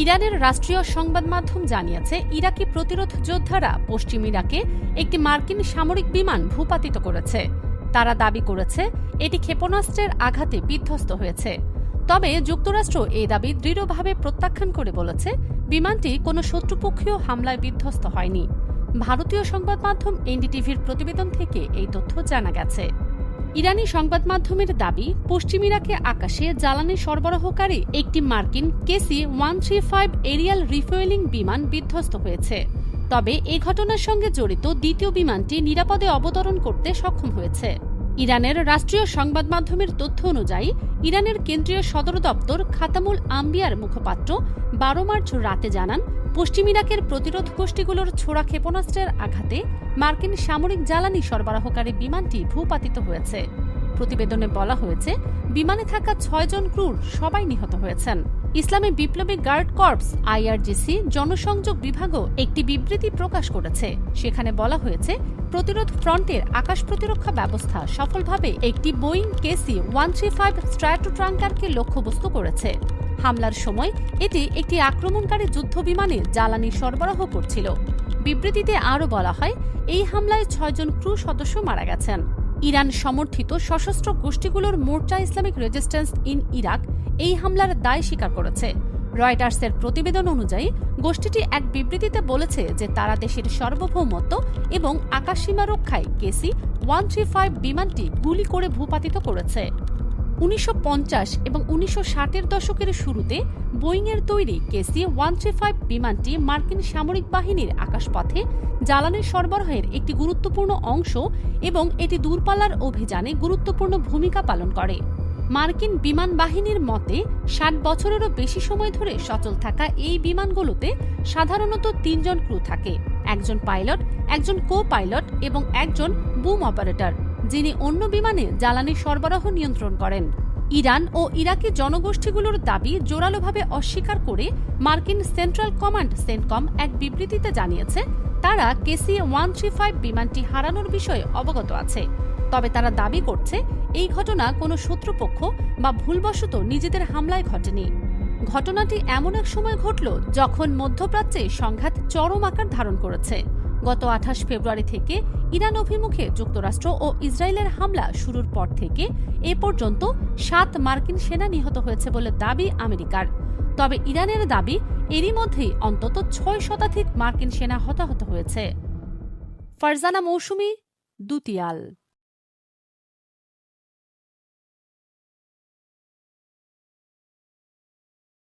ইরানের রাষ্ট্রীয় সংবাদ মাধ্যম জানিয়েছে, ইরাকি প্রতিরোধ যোদ্ধারা পশ্চিম ইরাকে একটি মার্কিন সামরিক বিমান ভূপাতিত করেছে। তারা দাবি করেছে এটি ক্ষেপণাস্ত্রের আঘাতে বিধ্বস্ত হয়েছে। তবে যুক্তরাষ্ট্র এই দাবি দৃঢ়ভাবে প্রত্যাখ্যান করে বলেছে বিমানটি কোনো শত্রুপক্ষীয় হামলায় বিধ্বস্ত হয়নি। ভারতীয় সংবাদ মাধ্যম এনডিটিভির প্রতিবেদন থেকে এই তথ্য জানা গেছে। ইরানি সংবাদ মাধ্যমের দাবি, পশ্চিম ইরাকে আকাশে জ্বালানি সরবরাহকারী একটি মার্কিন KC-135 এরিয়াল রিফুয়েলিং বিমান বিধ্বস্ত হয়েছে। তবে এ ঘটনার সঙ্গে জড়িত দ্বিতীয় বিমানটি নিরাপদে অবতরণ করতে সক্ষম হয়েছে। ইরানের রাষ্ট্রীয় সংবাদ মাধ্যমের তথ্য অনুযায়ী, ইরানের কেন্দ্রীয় সদর দপ্তর খাতামুল আম্বিয়ার মুখপাত্র 12 মার্চ রাতে জানান, পশ্চিম ইরাকের প্রতিরোধ গোষ্ঠীগুলোর ছোড়া ক্ষেপণাস্ত্রের আঘাতে মার্কিন সামরিক জ্বালানি সরবরাহকারী বিমানটি ভূপাতিত হয়েছে। প্রতিবেদনে বলা হয়েছে, বিমানে থাকা 6 জন ক্রুর সবাই নিহত হয়েছেন। ইসলামী বিপ্লবী গার্ড কর্পস IRGC জনসংযোগ বিভাগও একটি বিবৃতি প্রকাশ করেছে। সেখানে বলা হয়েছে, প্রতিরোধ ফ্রন্টের আকাশ প্রতিরক্ষা ব্যবস্থা সফলভাবে একটি বোয়িং KC-135 স্ট্র্যাটোট্রাঙ্কারকে লক্ষ্যবস্তু করেছে। হামলার সময় এটি একটি আক্রমণকারী যুদ্ধ বিমানে জ্বালানি সরবরাহ করছিল। বিবৃতিতে আরও বলা হয়, এই হামলায় 6 জন ক্রু সদস্য মারা গেছেন। ইরান সমর্থিত সশস্ত্র গোষ্ঠীগুলোর মোর্চা ইসলামিক রেজিস্ট্যান্স ইন ইরাক এই হামলার দায় স্বীকার করেছে। রয়টার্সের প্রতিবেদন অনুযায়ী, গোষ্ঠীটি এক বিবৃতিতে বলেছে যে তারা দেশের সার্বভৌমত্ব এবং আকাশসীমা রক্ষায় KC-135 বিমানটি গুলি করে ভূপাতিত করেছে। 1950 এবং 1960-এর দশকের শুরুতে বোয়িংয়ের তৈরি KC-135 বিমানটি মার্কিন সামরিক বাহিনীর আকাশপথে জ্বালানি সরবরাহের একটি গুরুত্বপূর্ণ অংশ এবং এটি দূরপাল্লার অভিযানে গুরুত্বপূর্ণ ভূমিকা পালন করে। মার্কিন বিমান বাহিনীর মতে, 60 বছরেরও বেশি সময় ধরে সচল থাকা এই বিমানগুলোতে সাধারণত 3 জন ক্রু থাকে, একজন পাইলট, একজন কো পাইলট এবং একজন বুম অপারেটর, যিনি অন্য বিমানে জ্বালানি সরবরাহ নিয়ন্ত্রণ করেন। ইরান ও ইরাকি জনগোষ্ঠীগুলোর দাবি জোরালোভাবে অস্বীকার করে মার্কিন সেন্ট্রাল কমান্ড সেন্টকম এক বিবৃতিতে জানিয়েছে, তারা KC-135 বিমানটি হারানোর বিষয়ে অবগত আছে। তবে তারা দাবি করছে এই ঘটনা কোনো শত্রুপক্ষ বা ভুলবশত নিজেদের হামলায় ঘটেনি। ঘটনাটি এমন এক সময় ঘটল যখন মধ্যপ্রাচ্যে সংঘাত চরম আকার ধারণ করেছে। গত 28 ফেব্রুয়ারি থেকে ইরান অভিমুখে যুক্তরাষ্ট্র ও ইসরায়েলের হামলা শুরুর পর থেকে এ পর্যন্ত 7 মার্কিন সেনা নিহত হয়েছে বলে দাবি আমেরিকার। তবে ইরানের দাবি, এরই মধ্যেই অন্তত 6 শতাধিক মার্কিন সেনা হতাহত হয়েছে। ফারজানা মৌসুমী, দুতিয়াল।